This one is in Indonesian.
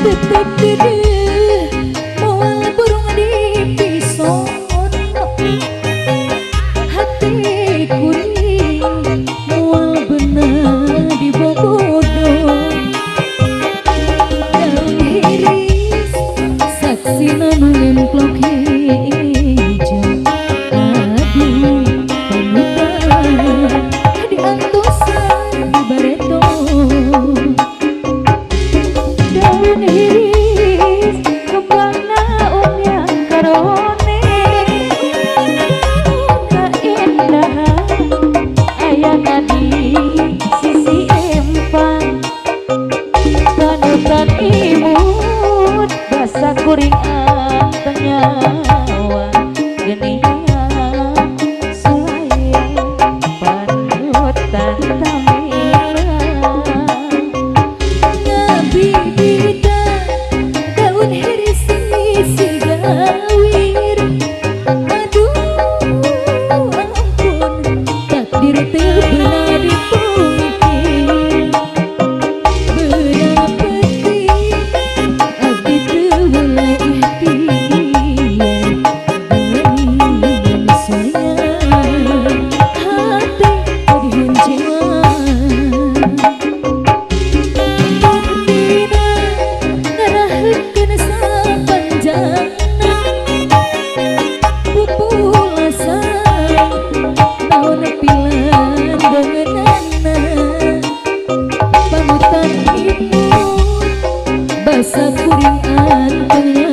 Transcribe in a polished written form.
tetep dedeh moal burung dipison hati kuring moal bener dibobodo daun hiris saksi nanu nemplok hijau adi panutan di antusan di bareto daun hiris kembang naon yang karone keindahan ayana di sisi empang panutan imut basa kuring antenyawa geniang sulaya panutan tamira ngabibida daun hiris sisi gawir aduh ampun takdir teu beuna dipungkir beuna penting abdi teu boleh ikhtiar dengan sayang hati padihan jiwa buktina ngarahekeun sapanjangna pupulasan naon pilan dongenana panutan imut basa kuring anteng